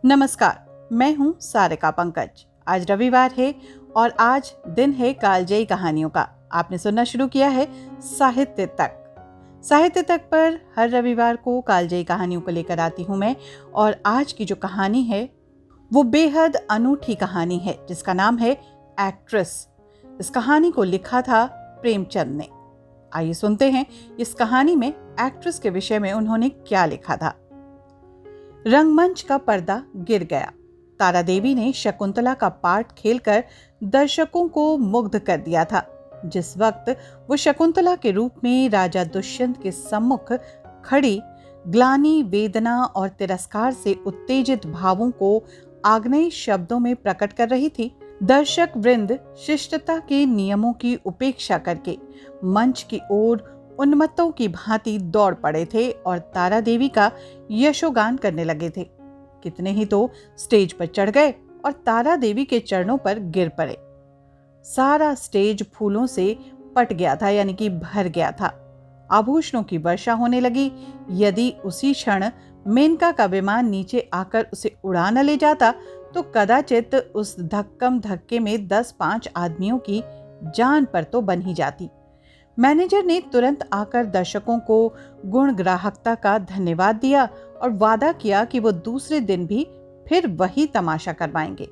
नमस्कार, मैं हूं सारिका पंकज। आज रविवार है और आज दिन है कालजयी कहानियों का। आपने सुनना शुरू किया है साहित्य तक। साहित्य तक पर हर रविवार को कालजयी कहानियों को लेकर आती हूं मैं। और आज की जो कहानी है वो बेहद अनूठी कहानी है जिसका नाम है एक्ट्रेस। इस कहानी को लिखा था प्रेमचंद ने। आइए सुनते हैं इस कहानी में एक्ट्रेस के विषय में उन्होंने क्या लिखा था। रंगमंच का पर्दा गिर गया। तारा देवी ने शकुंतला का पार्ट खेलकर दर्शकों को मुग्ध कर दिया था। जिस वक्त वो शकुंतला के रूप में राजा दुष्यंत के सम्मुख खड़ी ग्लानि, वेदना और तिरस्कार से उत्तेजित भावों को आग्नेय शब्दों में प्रकट कर रही थी, दर्शक वृंद शिष्टता के नियमों की उपेक्षा करके मंच की ओर उन्मत्तों की भांति दौड़ पड़े थे और तारा देवी का यशोगान करने लगे थे। कितने ही तो स्टेज पर चढ़ गए और तारा देवी के चरणों पर गिर पड़े। सारा स्टेज फूलों से पट गया था, यानी कि भर गया था। आभूषणों की वर्षा होने लगी। यदि उसी क्षण मेनका का विमान नीचे आकर उसे उड़ा न ले जाता तो कदाचित उस धक्कम धक्के में 10-5 आदमियों की जान पर तो बन ही जाती। मैनेजर ने तुरंत आकर दर्शकों को गुण ग्राहकता का धन्यवाद दिया और वादा किया कि वो दूसरे दिन भी फिर वही तमाशा करवाएंगे।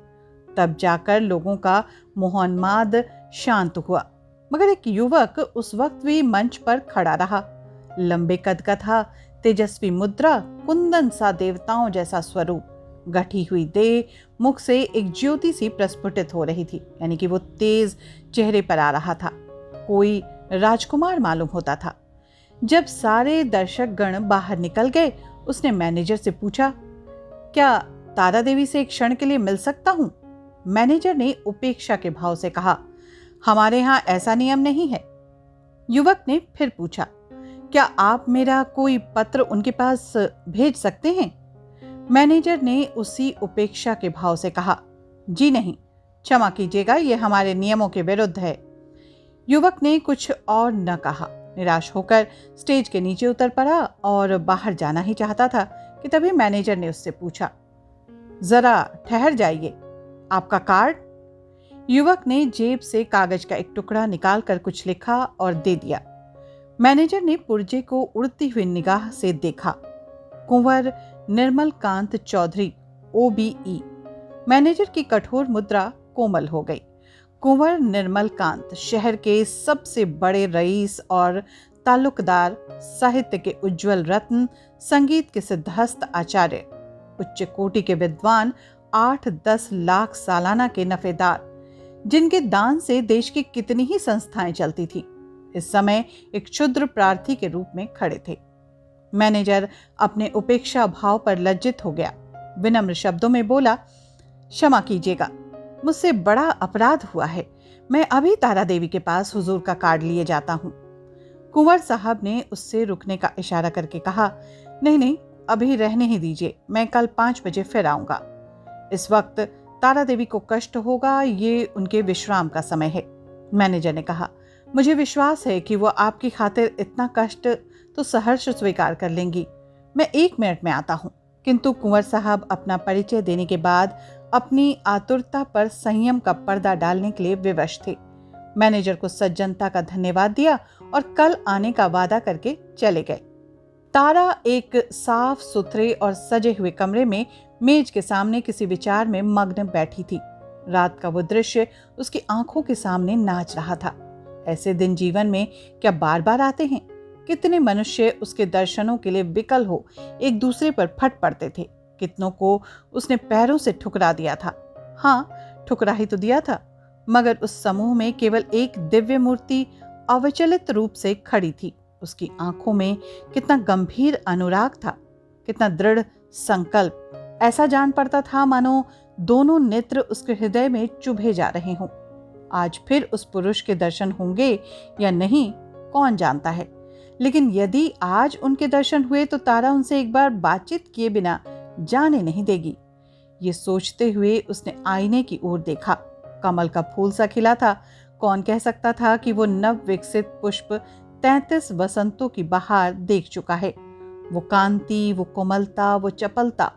तब जाकर लोगों का मोहोन्माद शांत हुआ। मगर एक युवक उस वक्त भी मंच पर खड़ा रहा। लंबे कद का था, तेजस्वी मुद्रा, कुंदन सा देवताओं जैसा स्वरूप, गठी हुई देह, मुख से एक ज्योति सी प्रस्फुटित हो रही थी, यानी कि वो तेज चेहरे पर आ रहा था। कोई राजकुमार मालूम होता था। जब सारे दर्शक गण बाहर निकल गए, उसने मैनेजर से पूछा, क्या तारा देवी से एक क्षण के लिए मिल सकता हूं? मैनेजर ने उपेक्षा के भाव से कहा, हमारे यहां ऐसा नियम नहीं है। युवक ने फिर पूछा, क्या आप मेरा कोई पत्र उनके पास भेज सकते हैं? मैनेजर ने उसी उपेक्षा के भाव से कहा, जी नहीं, क्षमा कीजिएगा, यह हमारे नियमों के विरुद्ध है। युवक ने कुछ और न कहा। निराश होकर स्टेज के नीचे उतर पड़ा और बाहर जाना ही चाहता था कि तभी मैनेजर ने उससे पूछा, जरा ठहर जाइए, आपका कार्ड? युवक ने जेब से कागज का एक टुकड़ा निकालकर कुछ लिखा और दे दिया। मैनेजर ने पुर्जे को उड़ती हुई निगाह से देखा। कुंवर निर्मल कांत चौधरी, OBE। मैनेजर की कठोर मुद्रा कोमल हो गई। कुंवर निर्मल कांत शहर के सबसे बड़े रईस और ताल्लुकदार, साहित्य के उज्जवल रत्न, संगीत के सिद्धहस्त आचार्य, उच्च कोटि के विद्वान, 8-10 लाख सालाना के नफेदार, जिनके दान से देश की कितनी ही संस्थाएं चलती थी, इस समय एक क्षुद्र प्रार्थी के रूप में खड़े थे। मैनेजर अपने उपेक्षा भाव पर लज्जित हो गया। विनम्र शब्दों में बोला, क्षमा कीजिएगा, मुझसे बड़ा अपराध हुआ है। मैं अभी तारा देवी के पास हुजूर का कार्ड लिए जाता हूँ। कुंवर साहब ने उससे रुकने का इशारा करके कहा, नहीं नहीं, अभी रहने ही दीजिए, मैं कल 5 बजे फिर आऊंगा। इस वक्त तारा देवी को कष्ट होगा, ये उनके विश्राम का समय है। मैनेजर ने कहा, मुझे विश्वास है कि वो आपकी खातिर इतना कष्ट तो सहर्ष स्वीकार कर लेंगी। मैं 1 मिनट में आता हूँ। किंतु कुंवर साहब अपना परिचय देने के बाद अपनी आतुरता पर संयम का पर्दा डालने के लिए विवश थे। मैनेजर को सज्जनता का धन्यवाद दिया और कल आने का वादा करके चले गए। तारा एक साफ सुथरे और सजे हुए कमरे में मेज के सामने किसी विचार में मग्न बैठी थी। रात का वो दृश्य उसकी आंखों के सामने नाच रहा था। ऐसे दिन जीवन में क्या बार बार आते हैं? कितने मनुष्य उसके दर्शनों के लिए विकल हो एक दूसरे पर फट पड़ते थे। कितनों को उसने पैरों से ठुकरा दिया था। हाँ, ठुकरा ही तो दिया था, मगर उस समूह में केवल एक दिव्य मूर्ति अविचलित रूप से खड़ी थी। उसकी आंखों में कितना गंभीर अनुराग था, कितना दृढ़ संकल्प। ऐसा जान पड़ता था मानो दोनों नेत्र उसके हृदय में चुभे जा रहे हों। आज फिर उस पुरुष के दर्शन होंगे या नहीं, कौन जानता है। लेकिन यदि आज उनके दर्शन हुए तो तारा उनसे एक बार बातचीत किए बिना जाने नहीं देगी। ये सोचते हुए उसने आईने की ओर देखा। कमल का फूल सा खिला था। कौन कह सकता था कि वो नव विकसित पुष्प 33 वसंतों की बहार देख चुका है। वो कांति, वो कोमलता, वो चपलता,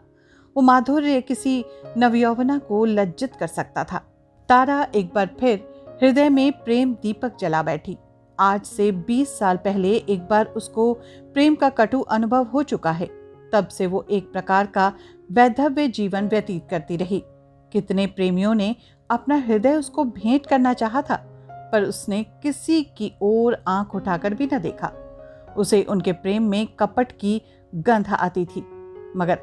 वो माधुर्य किसी नवयौवना को लज्जित कर सकता था। तारा एक बार फिर हृदय में प्रेम दीपक जला बैठी। आज से 20 साल पहले एक बार उसको प्रेम का कटु अनुभव हो चुका है। तब से वो एक प्रकार का वैधव्य जीवन व्यतीत करती रही। कितने प्रेमियों ने अपना हृदय उसको भेंट करना चाहा था, पर उसने किसी की ओर आंख उठाकर भी न देखा। उसे उनके प्रेम में कपट की गंध आती थी, मगर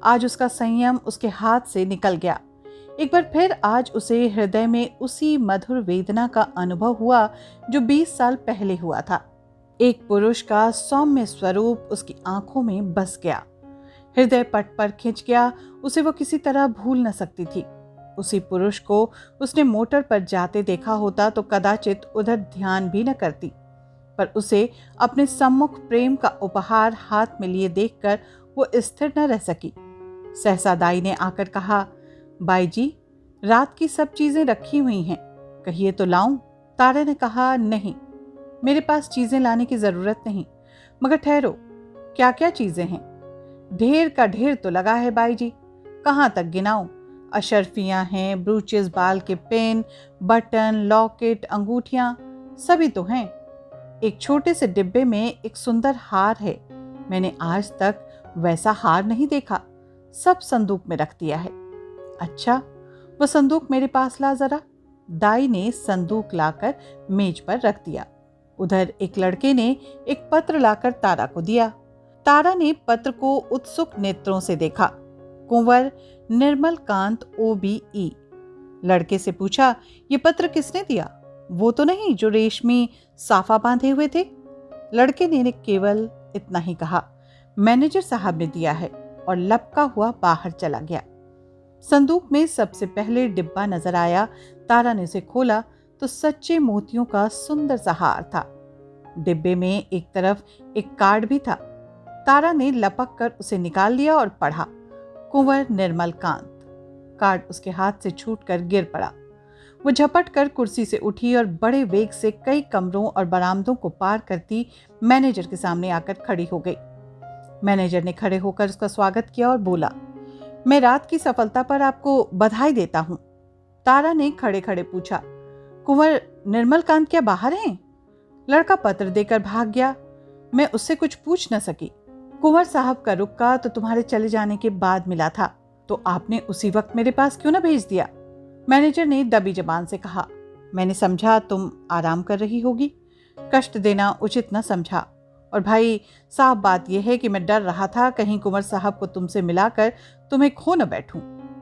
आज उसका संयम उसके हाथ से निकल गया। एक बार फिर आज उसे हृदय में उसी मधुर वेदना का अनुभव हुआ जो 20 साल पहले हुआ था। एक पुरुष का सौम्य स्वरूप उसकी आंखों में बस गया। हृदय पट पर खिंच गया। उसे वो किसी तरह भूल न सकती थी। उसी पुरुष को उसने मोटर पर जाते देखा होता तो कदाचित उधर ध्यान भी न करती, पर उसे अपने सम्मुख प्रेम का उपहार हाथ में लिए देखकर वो स्थिर न रह सकी। सहसा दाई ने आकर कहा, बाई जी, रात की सब चीजें रखी हुई हैं, कहिए तो लाऊं? तारा ने कहा, नहीं, मेरे पास चीजें लाने की जरूरत नहीं, मगर ठहरो, क्या क्या चीजें हैं? ढेर का ढेर तो लगा है बाई जी, कहाँ तक गिनाऊं? अशर्फियां हैं, ब्रूचेस, बाल के पेन, बटन, लॉकेट, अंगूठियां, सभी तो हैं। एक छोटे से डिब्बे में एक सुंदर हार है। मैंने आज तक वैसा हार नहीं देखा। सब संदूक में रख दिया है। अच्छा, वो संदूक मेरे पास ला जरा। दाई ने संदूक लाकर मेज पर रख दिया। उधर एक लड़के ने एक पत्र लाकर तारा को दिया। तारा ने पत्र को उत्सुक नेत्रों से देखा। कुंवर निर्मल कांत OBE। लड़के से पूछा, ये पत्र किसने दिया? वो तो नहीं जो रेशमी साफा बांधे हुए थे? लड़के ने केवल इतना ही कहा, मैनेजर साहब ने दिया है, और लपका हुआ बाहर चला गया। संदूक में सबसे पहले डिब्बा नजर आया। तारा ने उसे खोला तो सच्चे मोतियों का सुंदर सा हार था। डिब्बे में एक तरफ एक कार्ड भी था। तारा ने लपक कर उसे निकाल लिया और पढ़ा, कुंवर निर्मल कांत। कार्ड उसके हाथ से छूटकर गिर पड़ा। वो झपट कर कुर्सी से उठी और बड़े वेग से कई कमरों और बरामदों को पार करती मैनेजर के सामने आकर खड़ी हो गई। मैनेजर ने खड़े होकर उसका स्वागत किया और बोला, मैं रात की सफलता पर आपको बधाई देता हूं। तारा ने खड़े खड़े पूछा, कुंवर निर्मल कांत क्या बाहर हैं? लड़का पत्र देकर भाग गया। मैं उससे कुछ पूछ न सकी। कुंवर साहब का रुक्का तो तुम्हारे चले जाने के बाद मिला था, तो आपने उसी वक्त मेरे पास क्यों न भेज दिया? मैनेजर ने दबी जबान से कहा, मैंने समझा तुम आराम कर रही होगी, कष्ट देना उचित न समझा। और भाई साफ बात यह है कि मैं डर रहा था कहीं कुंवर साहब को तुमसे मिलाकर तुम्हें खो न बैठूं।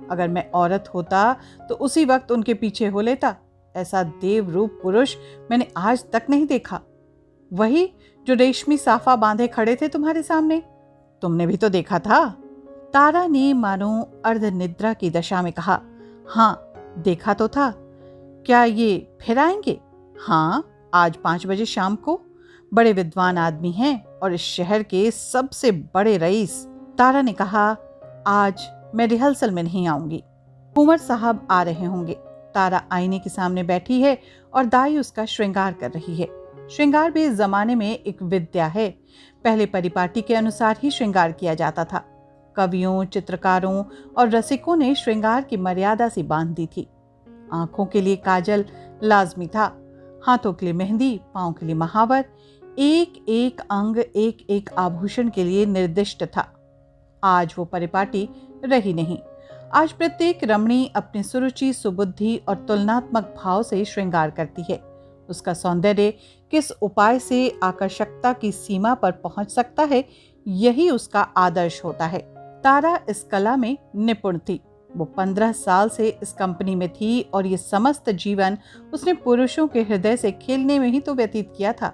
अगर मैं औरत होता तो उसी वक्त उनके पीछे हो लेता। ऐसा देवरूप पुरुष मैंने आज तक नहीं देखा। वही जो रेशमी साफा बांधे खड़े थे तुम्हारे सामने, तुमने भी तो देखा था। तारा ने मानो अर्ध निद्रा की दशा में कहा, हाँ देखा तो था। क्या ये फिर आएंगे? हाँ, आज 5 बजे शाम को। बड़े विद्वान आदमी हैं और इस शहर के सबसे बड़े रईस। तारा ने कहा, आज मैं रिहर्सल में नहीं आऊंगी, कुंवर साहब आ रहे होंगे। तारा आईने के सामने बैठी है और दाई उसका श्रृंगार कर रही है। श्रृंगार भी इस जमाने में एक विद्या है। पहले परिपाटी के अनुसार ही श्रृंगार किया जाता था। कवियों, चित्रकारों और रसिकों ने श्रृंगार की मर्यादा सी बांध दी थी। आंखों के लिए काजल लाजमी था, हाथों के लिए मेहंदी, पांव के लिए महावर, एक एक अंग एक एक आभूषण के लिए निर्दिष्ट था। आज वो परिपाटी रही नहीं। आज प्रत्येक रमणी अपनी सुरुचि, सुबुद्धि और तुलनात्मक भाव से श्रृंगार करती है। उसका सौंदर्य किस उपाय से आकर्षकता की सीमा पर पहुंच सकता है, यही उसका आदर्श होता है। तारा इस कला में निपुण थी। वो 15 साल से इस कंपनी में थी और ये समस्त जीवन उसने पुरुषों के हृदय से खेलने में ही तो व्यतीत किया था।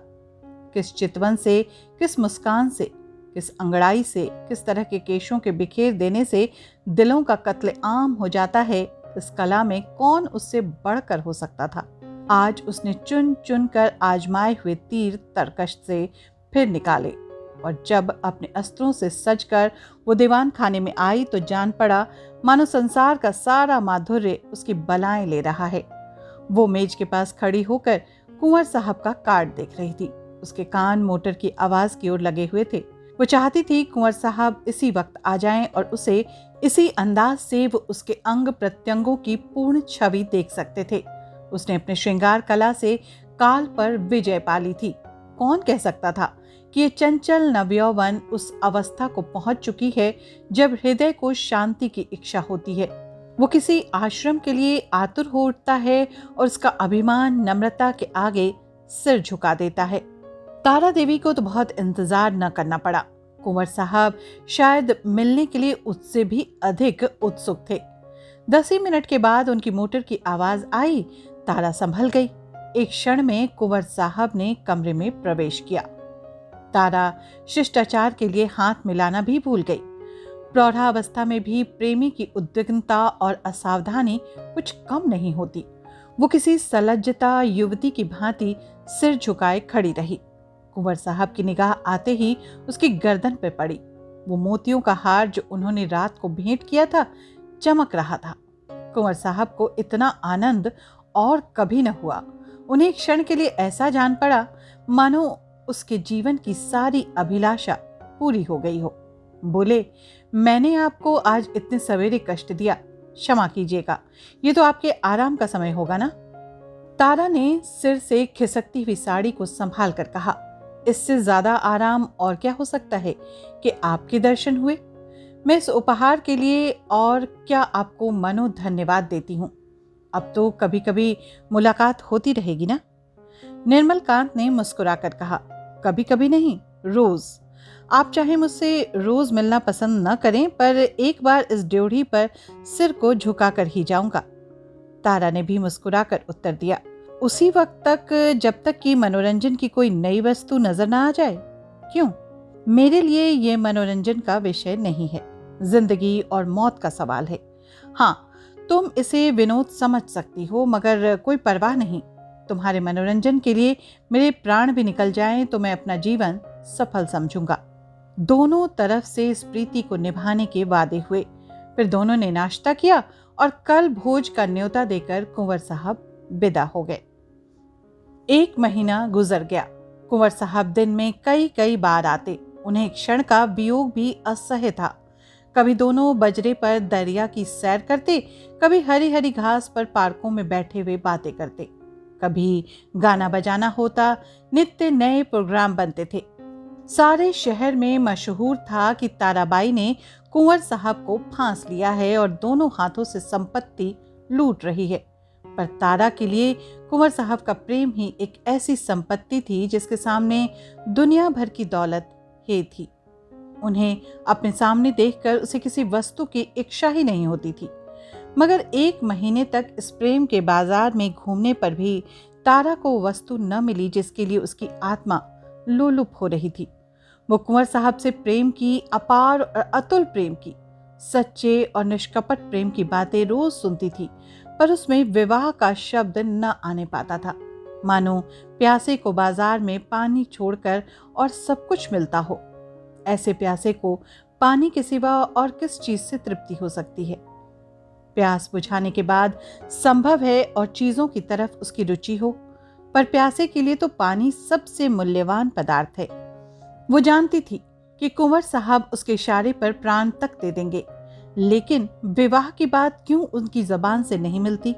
किस चितवन से, किस मुस्कान से, किस अंगड़ाई से, किस तरह के केशों के बिखेर देने से दिलों का कत्लेआम हो जाता है, इस कला में कौन उससे बढ़कर हो सकता था। आज उसने चुन चुन कर आजमाए हुए तीर तरकश से फिर निकाले, और जब अपने अस्त्रों से सजकर वो दीवान खाने में आई तो जान पड़ा मानो संसार का सारा माधुर्य उसकी बलाएं ले रहा है। वो मेज के पास खड़ी होकर कुंवर साहब का कार्ड देख रही थी। उसके कान मोटर की आवाज की ओर लगे हुए थे। वो चाहती थी कुंवर साहब इसी वक्त आ जाएं और उसे इसी अंदाज से वो उसके अंग प्रत्यंगों की पूर्ण छवि देख सकते थे। उसने अपने श्रृंगार कला से काल पर विजय पा ली थी। कौन कह सकता था कि ये चंचल नवयौवन उस अवस्था को पहुंच चुकी है जब हृदय को शांति की इच्छा होती है। वो किसी आश्रम के लिए आतुर हो उठता है और उसका अभिमान नम्रता के आगे सिर झुका देता है। तारा देवी को तो बहुत इंतजार न करना पड़ा। कुंवर साहब शायद मिलने के लिए उससे भी अधिक उत्सुक थे। 10 ही मिनट के बाद उनकी मोटर की आवाज आई। तारा संभल गई। एक क्षण में कुंवर साहब ने कमरे में प्रवेश किया। तारा शिष्टाचार के लिए हाथ मिलाना भी भूल गई। प्रौढ़ावस्था में भी प्रेमी की उद्विग्नता और असावधानी कुछ कम नहीं होती। वो किसी सलज्जता युवती की भांति सिर झुकाए खड़ी रही। कुंवर साहब की निगाह आते ही उसकी गर्दन पर पड़ी। वो मोतियों का हार जो उन्होंने रात को भेंट किया था चमक रहा था। कुंवर साहब को इतना आनंद और कभी न हुआ। उन्हें एक क्षण के लिए ऐसा जान पड़ा मानो उसके जीवन की सारी अभिलाषा पूरी हो गई हो। बोले, मैंने आपको आज इतने सवेरे कष्ट दिया, क्षमा कीजिएगा। ये तो आपके आराम का समय होगा ना। तारा ने सिर से खिसकती हुई साड़ी को संभाल कर कहा, इससे ज्यादा आराम और क्या हो सकता है कि आपके दर्शन हुए। मैं इस उपहार के लिए और क्या आपको मनो धन्यवाद देती हूँ। अब तो कभी कभी मुलाकात होती रहेगी ना। निर्मल कांत ने मुस्कुराकर कहा, कभी कभी नहीं, रोज। आप चाहे मुझसे रोज मिलना पसंद न करें, पर एक बार इस ड्योढ़ी पर सिर को झुकाकर ही जाऊंगा। तारा ने भी मुस्कुराकर उत्तर दिया, उसी वक्त तक जब तक कि मनोरंजन की कोई नई वस्तु नजर ना आ जाए। क्यों? मेरे लिए ये मनोरंजन का विषय नहीं है, जिंदगी और मौत का सवाल है। हाँ, तुम इसे विनोद समझ सकती हो, मगर कोई परवाह नहीं। तुम्हारे मनोरंजन के लिए मेरे प्राण भी निकल जाएं तो मैं अपना जीवन सफल समझूंगा। दोनों तरफ से इस प्रीति को निभाने के वादे हुए। फिर दोनों ने नाश्ता किया और कल भोज का न्योता देकर कुंवर साहब विदा हो गए। 1 महीना गुजर गया। कुंवर साहब दिन में कई कई बार आते। उन्हें एक क्षण का वियोग भी असह्य था। कभी दोनों बजरे पर दरिया की सैर करते, कभी हरी हरी घास पर पार्कों में बैठे हुए बातें करते। कभी गाना बजाना होता, नित्य नए प्रोग्राम बनते थे। सारे शहर में मशहूर था कि ताराबाई ने कुंवर साहब को फांस लिया है और दोनों हाथों से संपत्ति लूट रही है। पर तारा के लिए कुंवर साहब का प्रेम ही एक ऐसी संपत्ति थी जिसके सामने दुनिया भर की दौलत हे थी। उन्हें अपने सामने देखकर उसे किसी वस्तु की इच्छा ही नहीं होती थी। मगर 1 महीने तक इस प्रेम के बाजार में घूमने पर भी तारा को वस्तु न मिली जिसके लिए उसकी आत्मा लोलुप हो रही थी। वो कुंवर साहब से प्रेम की, अपार और अतुल प्रेम की, सच्चे और निष्कपट प्रेम की बातें रोज सुनती थी, पर उसमें विवाह का शब्द न आने पाता था। मानो प्यासे को बाजार में पानी छोड़कर और सब कुछ मिलता हो। ऐसे प्यासे को पानी के सिवा और किस चीज से तृप्ति हो सकती है? प्यास बुझाने के बाद संभव है और चीजों की तरफ उसकी रुचि हो, पर प्यासे के लिए तो पानी सबसे मूल्यवान पदार्थ है। वो जानती थी कि कुंवर साहब उसके इशारे पर प्राण तक दे देंगे, लेकिन विवाह की बात क्यों उनकी जबान से नहीं मिलती?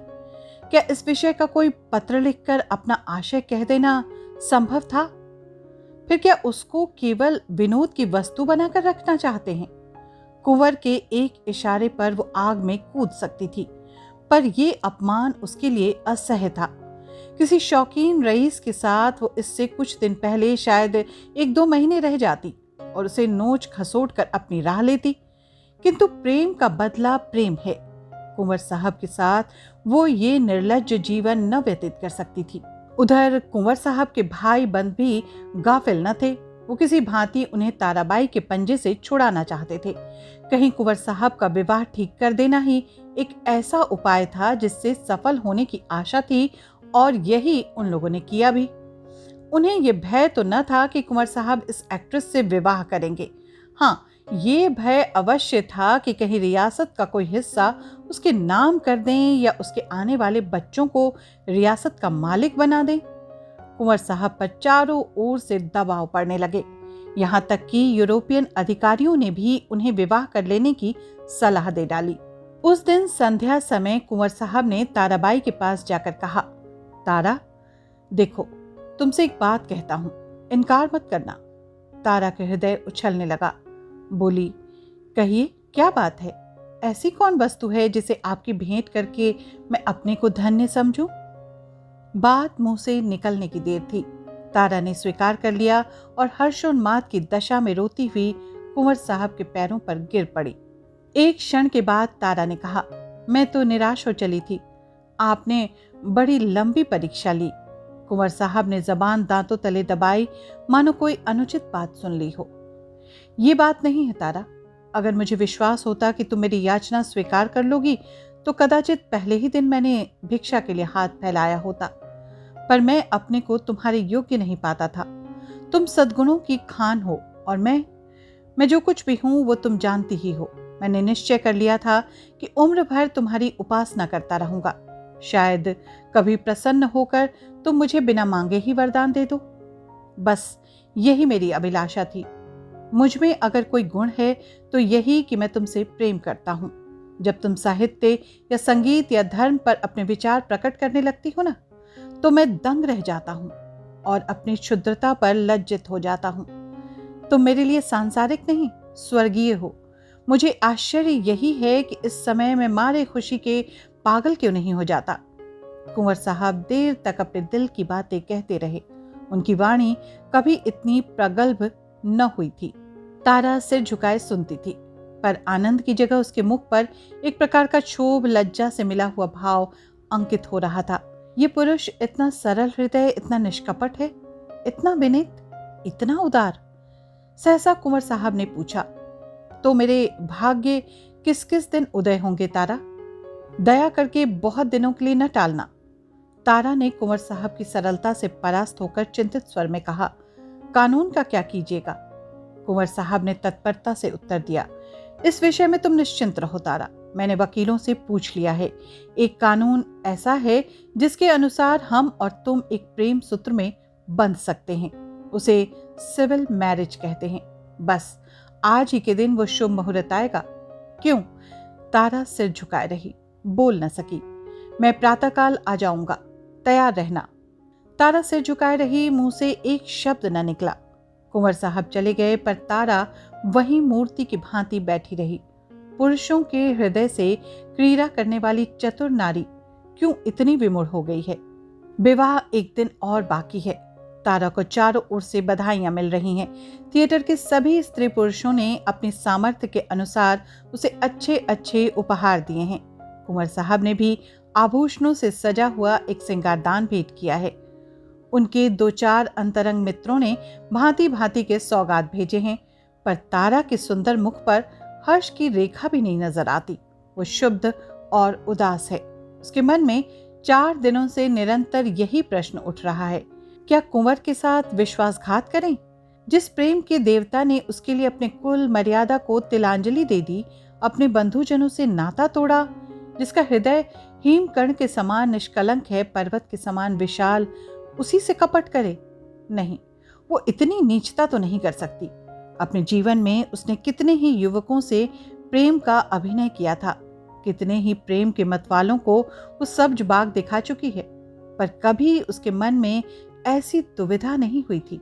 क्या इस विषय का कोई पत्र लिखकर अपना आशय कह देना संभव था? फिर क्या उसको केवल विनोद की वस्तु बनाकर रखना चाहते हैं? कुंवर के एक इशारे पर वो आग में कूद सकती थी, पर यह अपमान उसके लिए असह्य था। किसी शौकीन रईस के साथ वो इससे कुछ दिन पहले शायद 1-2 महीने रह जाती और उसे नोच खसोट कर अपनी राह लेती, किंतु प्रेम का बदला प्रेम है। कुंवर साहब के साथ वो ये निर्लज्ज जीवन न व्यतीत कर सकती थी। उधर कुंवर साहब के भाई बंद भी गाफिल न थे। वो किसी भांति उन्हें ताराबाई के पंजे से छुड़ाना चाहते थे। कहीं कुंवर साहब का विवाह ठीक कर देना ही एक ऐसा उपाय था जिससे सफल होने की आशा थी, और यही उन लोगों ने किया भी। उन्हें यह भय तो न था कि कुंवर साहब इस एक्ट्रेस से विवाह करेंगे। हाँ, ये भय अवश्य था कि कहीं रियासत का कोई हिस्सा उसके नाम कर दें या उसके आने वाले बच्चों को रियासत का मालिक बना दें। कुंवर साहब पर चारों ओर से दबाव पड़ने लगे। यहाँ तक कि यूरोपियन अधिकारियों ने भी उन्हें विवाह कर लेने की सलाह दे डाली। उस दिन संध्या समय कुंवर साहब ने ताराबाई के पास जाकर कहा, तारा देखो, तुमसे एक बात कहता हूं, इनकार मत करना। तारा का हृदय उछलने लगा। बोली, कहिए क्या बात है? ऐसी कौन वस्तु है जिसे आपकी भेंट करके मैं अपने को धन्य समझूं? बात मुंह से निकलने की देर थी। तारा ने स्वीकार कर लिया और हर्षोन्माद की दशा में रोती हुई कुंवर साहब के पैरों पर गिर पड़ी। एक क्षण के बाद तारा ने कहा, मैं तो निराश हो चली थी। आपने बड़ी लंबी परीक्षा ली। कुंवर साहब ने जबान दांतों तले दबाई, मानो कोई अनुचित बात सुन ली हो। ये बात नहीं है तारा। अगर मुझे विश्वास होता कि तुम मेरी याचना स्वीकार कर लोगी तो कदाचित पहले ही दिन मैंने भिक्षा के लिए हाथ फैलाया होता, पर मैं अपने को तुम्हारे योग्य नहीं पाता था। तुम सद्गुणों की खान हो और मैं जो कुछ भी हूं वो तुम जानती ही हो। मैंने निश्चय कर लिया था कि उम्र भर तुम्हारी उपासना करता रहूंगा। शायद कभी प्रसन्न होकर तुम मुझे बिना मांगे ही वरदान दे दो। बस यही मेरी अभिलाषा थी। मुझ में अगर कोई गुण है तो यही कि मैं तुमसे प्रेम करता हूं। जब तुम साहित्य या संगीत या धर्म पर अपने विचार प्रकट करने लगती हो ना, तो मैं दंग रह जाता हूं और अपनी क्षुद्रता पर लज्जित हो जाता हूं। तुम मेरे लिए सांसारिक नहीं, स्वर्गीय हो। मुझे आश्चर्य यही है कि इस समय मैं मारे खुशी के पागल क्यों नहीं हो जाता। कुंवर साहब देर तक अपने दिल की बातें कहते रहे। उनकी वाणी कभी इतनी प्रगल्भ न हुई थी। तारा सिर झुकाए सुनती थी, पर आनंद की जगह उसके मुख पर एक प्रकार का क्षोभ, लज्जा से मिला हुआ भाव अंकित हो रहा था। ये पुरुष इतना सरल हृदय, इतना निष्कपट है, इतना विनीत, इतना उदार। सहसा कुंवर साहब ने पूछा, तो मेरे भाग्य किस किस दिन उदय होंगे तारा? दया करके बहुत दिनों के लिए न टालना। तारा ने कुंवर साहब की सरलता से परास्त होकर चिंतित स्वर में कहा, कानून का क्या कीजिएगा? कुंवर साहब ने तत्परता से उत्तर दिया, इस विषय में तुम निश्चिंत रहो तारा। मैंने वकीलों से पूछ लिया है। एक कानून ऐसा है जिसके अनुसार हम और तुम एक प्रेम सूत्र में बंध सकते हैं। उसे सिविल मैरिज कहते हैं। बस आज ही के दिन वो शुभ मुहूर्त आएगा। क्यों? तारा सिर झुकाए रही, बोल न सकी। मैं प्रातःकाल आ जाऊंगा, तैयार रहना। तारा सिर झुकाए रही, मुंह से एक शब्द न निकला। कुंवर साहब चले गए, पर तारा वहीं मूर्ति की भांति बैठी रही। पुरुषों के हृदय से क्रीड़ा करने वाली चतुर नारी क्यों इतनी विमूढ़ हो गई है? विवाह एक दिन और बाकी है। तारा को चारों ओर से बधाइयां मिल रही हैं। थिएटर के सभी स्त्री पुरुषों ने अपनी सामर्थ्य के अनुसार उसे अच्छे अच्छे उपहार दिए हैं। कुंवर साहब ने भी आभूषणों से सजा हुआ एक श्रृंगारदान भेंट किया है। उनके 2-4 अंतरंग मित्रों ने भांति भांति के सौगात भेजे हैं, पर तारा के सुंदर मुख पर हर्ष की रेखा भी नहीं नजर आती। वो शुद्ध और उदास है। उसके मन में 4 दिनों से निरंतर यही प्रश्न उठ रहा है, क्या कुंवर के साथ विश्वासघात करें? जिस प्रेम के देवता ने उसके लिए अपने कुल मर्यादा को तिलांजलि दे दी, अपने बंधुजनों से नाता तोड़ा, जिसका हृदय हिमकर्ण के समान निष्कलंक है, पर्वत के समान विशाल, उसी से कपट करे? नहीं, वो इतनी नीचता तो नहीं कर सकती। अपने जीवन में उसने कितने ही युवकों से प्रेम का अभिनय किया था, कितने ही प्रेम के मतवालों को वो सब्ज बाग दिखा चुकी है, पर कभी उसके मन में ऐसी दुविधा नहीं हुई थी।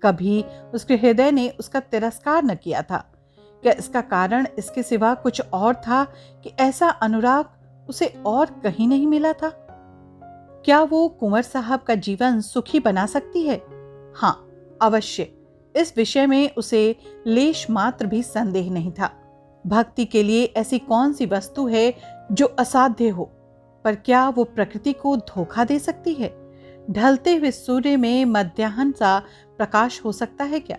कभी उसके हृदय ने उसका तिरस्कार न किया था। क्या इसका कारण इसके सिवा कुछ और था कि ऐसा अनुराग उसे और कहीं नहीं मिला था? क्या वो कुंवर साहब का जीवन सुखी बना सकती है? हाँ, अवश्य। इस विषय में उसे लेश मात्र भी संदेह नहीं था। भक्ति के लिए ऐसी कौन सी वस्तु है जो असाध्य हो? पर क्या वो प्रकृति को धोखा दे सकती है? ढलते हुए सूर्य में मध्याह्न सा प्रकाश हो सकता है क्या?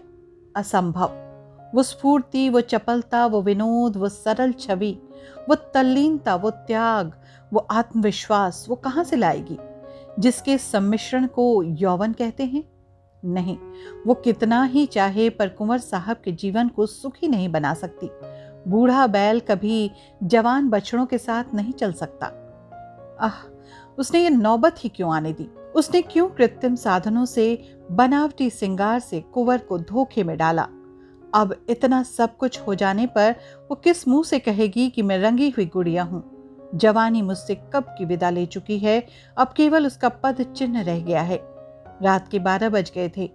असंभव। वो स्फूर्ति, वो चपलता, वो विनोद, वो सरल छवि, वो तल्लीनता, वो त्याग, वो आत्मविश्वास वो कहां से लाएगी, जिसके सम्मिश्रण को यौवन कहते हैं? नहीं, वो कितना ही चाहे पर कुंवर साहब के जीवन को सुखी नहीं बना सकती। बूढ़ा बैल कभी जवान बछड़ों के साथ नहीं चल सकता। उसने ये नौबत ही क्यों आने दी? उसने क्यों कृत्रिम साधनों से, बनावटी सिंगार से कुंवर को धोखे में डाला? अब इतना सब कुछ हो जाने पर वो किस मुंह से कहेगी कि मैं रंगी हुई गुड़िया हूं। जवानी मुझसे कब की विदा ले चुकी है, अब केवल उसका पद चिन्ह रह गया है। रात के 12 बज गए थे।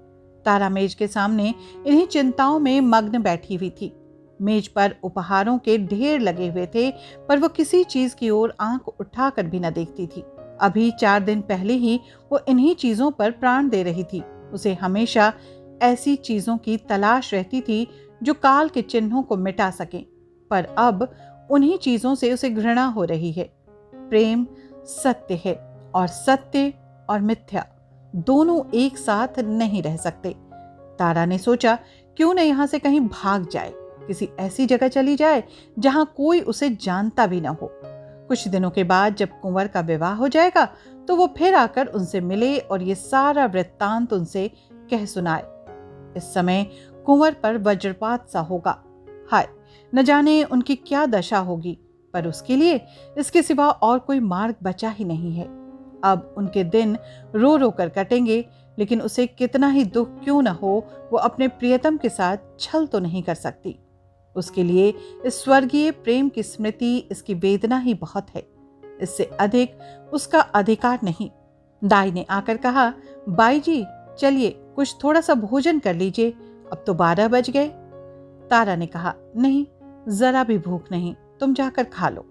तारा मेज के सामने इन्हीं चिंताओं में मग्न बैठी हुई थी। मेज पर उपहारों के ढेर लगे हुए थे, पर वो किसी चीज की ओर आंख उठाकर भी न देखती थी। अभी 4 दिन पहले ही वो इन्हीं चीजों पर प्राण दे रही थी। उसे हमेशा ऐसी चीजों की तलाश रहती थी जो काल के चिन्हों को मिटा सकें, पर अब उन्हीं चीजों से उसे घृणा हो रही है। प्रेम सत्य है, और सत्य और मिथ्या दोनों एक साथ नहीं रह सकते। तारा ने सोचा, क्यों न यहां से कहीं भाग जाए, किसी ऐसी जगह चली जाए जहां कोई उसे जानता भी न हो। कुछ दिनों के बाद जब कुंवर का विवाह हो जाएगा तो वो फिर आकर उनसे मिले और ये सारा वृत्तांत उनसे कह सुनाए। इस समय कुंवर पर वज्रपात सा होगा। हाय, न जाने उनकी क्या दशा होगी, पर उसके लिए इसके सिवा और कोई मार्ग बचा ही नहीं है। अब उनके दिन रो रो कर कटेंगे, लेकिन उसे कितना ही दुख क्यों न हो, वो अपने प्रियतम के साथ छल तो नहीं कर सकती। उसके लिए इस स्वर्गीय प्रेम की स्मृति, इसकी वेदना ही बहुत है। इससे अधिक उसका अधिकार नहीं। दाई ने आकर कहा, बाई जी चलिए कुछ थोड़ा सा भोजन कर लीजिए, अब तो 12 बज गए। तारा ने कहा, नहीं, जरा भी भूख नहीं, तुम जाकर खा लो।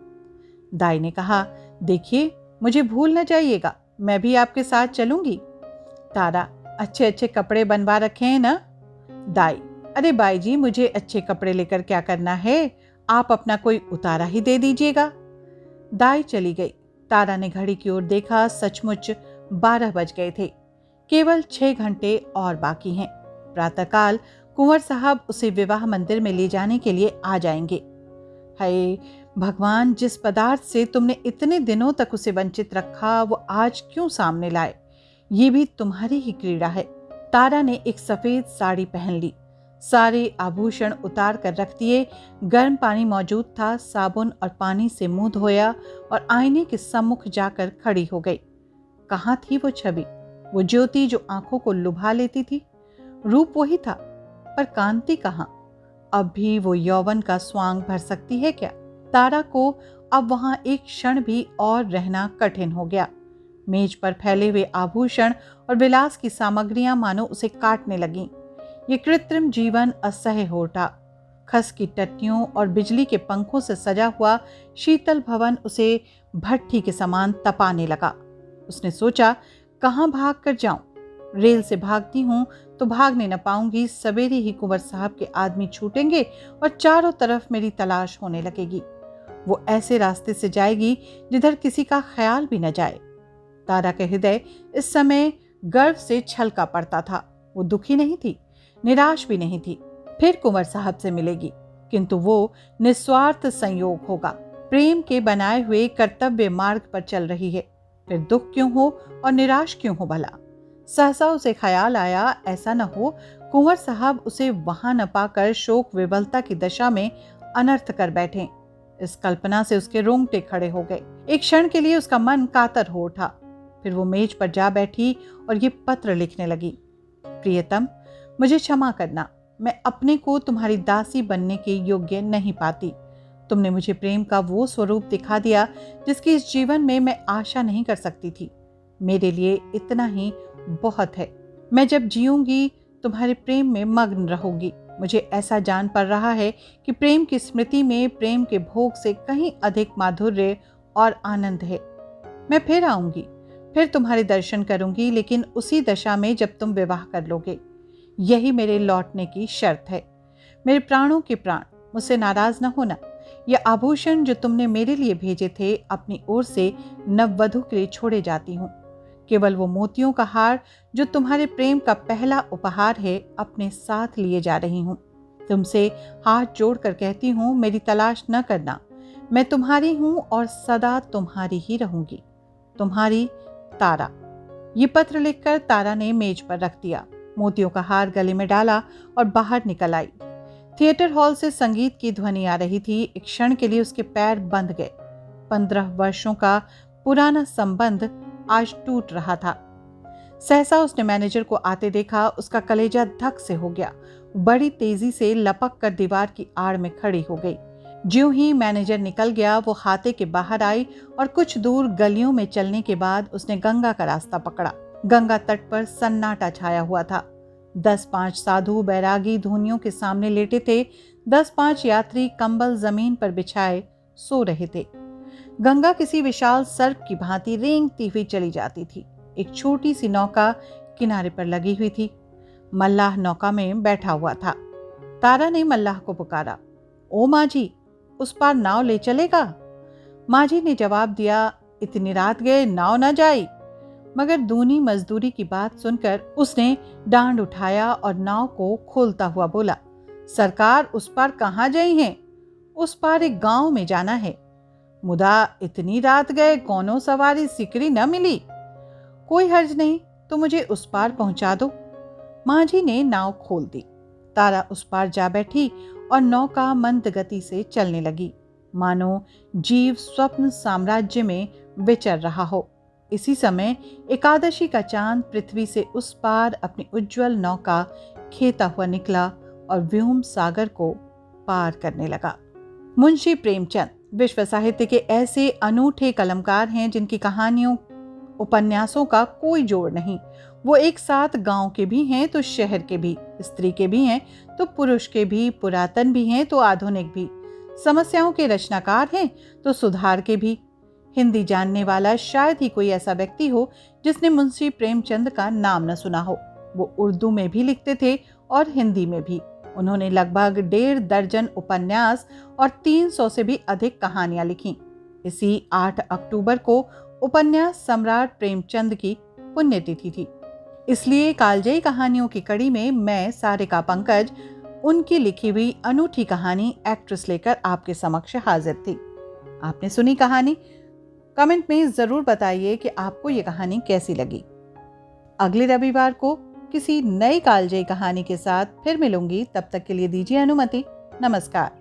दाई ने कहा, देखिए मुझे भूल न जाइएगा, मैं भी आपके साथ चलूंगी। तारा, अच्छे अच्छे कपड़े बनवा रखे हैं ना? दाई, अरे बाई जी, मुझे अच्छे कपड़े लेकर क्या करना है, आप अपना कोई उतारा ही दे दीजिएगा। दाई चली गई। तारा ने घड़ी की ओर देखा, सचमुच 12 बज गए थे। केवल 6 घंटे और बाकी हैं। प्रातःकाल कुंवर साहब उसे विवाह मंदिर में ले जाने के लिए आ जाएंगे। हाय भगवान, जिस पदार्थ से तुमने इतने दिनों तक उसे वंचित रखा, वो आज क्यों सामने लाए? ये भी तुम्हारी ही क्रीड़ा है। तारा ने एक सफेद साड़ी पहन ली, सारे आभूषण उतार कर रख दिए। गर्म पानी मौजूद था, साबुन और पानी से मुंह धोया और आईने के सम्मुख जाकर खड़ी हो गई। कहाँ थी वो छवि, वो ज्योति जो आंखों को लुभा लेती थी? रूप वही था, पर कांति कहाँ? अब भी वो यौवन का स्वांग भर सकती है क्या? तारा को अब वहां एक क्षण भी और रहना कठिन हो गया। मेज पर फैले हुए आभूषण और विलास की सामग्रियां मानो उसे काटने लगीं। ये कृत्रिम जीवन असह्य हो उठा। खस की टट्टियों और बिजली के पंखों से सजा हुआ शीतल भवन उसे भट्ठी के समान तपाने लगा। उसने सोचा, कहाँ भाग कर जाऊं? रेल से भागती हूं तो भागने न पाऊंगी। सवेरे ही कुंवर साहब के आदमी छूटेंगे और चारों तरफ मेरी तलाश होने लगेगी। वो ऐसे रास्ते से जाएगी जिधर किसी का ख्याल भी न जाए। तारा के हृदय इस समय गर्व से छलका पड़ता था। वो दुखी नहीं थी, निराश भी नहीं थी। फिर कुंवर साहब से मिलेगी, किंतु वो निस्वार्थ संयोग होगा। प्रेम के बनाए हुए कर्तव्य मार्ग पर चल रही है, फिर दुख क्यों हो और निराश क्यों हो भला? सहसा उसे ख्याल आया, ऐसा न हो कुंवर साहब उसे वहां न पाकर शोक विवलता की दशा में अनर्थ कर बैठें। इस कल्पना से उसके रोंगटे खड़े हो गए। एक क्षण के लिए उसका मन कातर हो उठा। फिर वो मेज पर जा बैठी और ये पत्र लिखने लगी। प्रियतम, मुझे क्षमा करना, मैं अपने को तुम्हारी दासी बनने के योग्य नहीं पाती। तुमने मुझे प्रेम का वो स्वरूप दिखा दिया जिसकी इस जीवन में मैं आशा नहीं कर सकती थी। मेरे लिए इतना ही बहुत है। मैं जब जीऊंगी तुम्हारे प्रेम में मग्न रहूंगी। मुझे ऐसा जान पड़ रहा है कि प्रेम की स्मृति में प्रेम के भोग से कहीं अधिक माधुर्य और आनंद है। मैं फिर आऊंगी, फिर तुम्हारे दर्शन करूंगी, लेकिन उसी दशा में जब तुम विवाह कर लोगे। यही मेरे लौटने की शर्त है। मेरे प्राणों के प्राण, मुझसे नाराज न होना। ये आभूषण जो तुमने मेरे लिए भेजे थे, अपनी ओर से नववधू के लिए छोड़े जाती हूँ। केवल वो मोतियों का हार जो तुम्हारे प्रेम का पहला उपहार है, अपने साथ लिए जा रही हूँ। तुमसे हाथ जोड़कर कहती हूँ, मेरी तलाश न करना। मैं तुम्हारी हूँ और सदा तुम्हारी ही रहूंगी। तुम्हारी तारा। ये पत्र लिखकर तारा ने मेज पर रख दिया, मोतियों का हार गले में डाला और बाहर निकल आई। थिएटर हॉल से संगीत की ध्वनि आ रही थी। एक क्षण के लिए उसके पैर बंध गए। 15 वर्षों का पुराना संबंध आज टूट रहा था। सहसा उसने मैनेजर को आते देखा, उसका कलेजा धक से हो गया। बड़ी तेजी से लपक कर दीवार की आड़ में खड़ी हो गई। ज्यों ही मैनेजर निकल गया, वो खाते के बाहर आई और कुछ दूर गलियों में चलने के बाद उसने गंगा का रास्ता पकड़ा। गंगा तट पर सन्नाटा छाया हुआ था। 10-5 साधु बैरागी धूनियों के सामने लेटे थे। 10-5 यात्री कंबल जमीन पर बिछाए सो रहे थे। गंगा किसी विशाल सर्प की भांति रेंगती हुई चली जाती थी। एक छोटी सी नौका किनारे पर लगी हुई थी। मल्लाह नौका में बैठा हुआ था। तारा ने मल्लाह को पुकारा, ओ माझी, उस पार नाव ले चलेगा? माझी ने जवाब दिया, इतनी रात गए नाव न जाई। मगर दूनी मजदूरी की बात सुनकर उसने डांड उठाया और नाव को खोलता हुआ बोला, सरकार उस पार कहाँ गई हैं? उस पार एक गांव में जाना है। मुदा इतनी रात गए कौनो सवारी सिकरी न मिली। कोई हर्ज नहीं, तो मुझे उस पार पहुंचा दो। माझी ने नाव खोल दी। तारा उस पार जा बैठी और नौका मंद गति से चलने लगी, मानो जीव स्वप्न साम्राज्य में विचर रहा हो। इसी समय एकादशी का चांद पृथ्वी से उस पार अपनी उज्जवल नौका खेता हुआ निकला और व्योम सागर को पार करने लगा। मुंशी प्रेमचंद विश्व साहित्य के ऐसे अनूठे कलमकार हैं जिनकी कहानियों उपन्यासों का कोई जोड़ नहीं। वो एक साथ गांव के भी हैं तो शहर के भी, स्त्री के भी हैं तो पुरुष के भी, पुरातन भी हैं तो आधुनिक भी, समस्याओं के रचनाकार हैं तो सुधार के भी। हिंदी जानने वाला शायद ही कोई ऐसा व्यक्ति हो जिसने मुंशी प्रेमचंद का नाम न सुना हो। वो उर्दू में भी लिखते थे और हिंदी में भी। उन्होंने लगभग 1.5 दर्जन उपन्यास और 300 से भी अधिक कहानियां लिखी। इसी 8 अक्टूबर को उपन्यास सम्राट प्रेमचंद की पुण्यतिथि थी। इसलिए कालजयी कहानियों की कड़ी में मैं सारिका पंकज उनकी लिखी हुई अनूठी कहानी एक्ट्रेस लेकर आपके समक्ष हाजिर थी। आपने सुनी कहानी? कमेंट में जरूर बताइए कि आपको ये कहानी कैसी लगी। अगले रविवार को किसी नई कालजयी कहानी के साथ फिर मिलूंगी। तब तक के लिए दीजिए अनुमति। नमस्कार।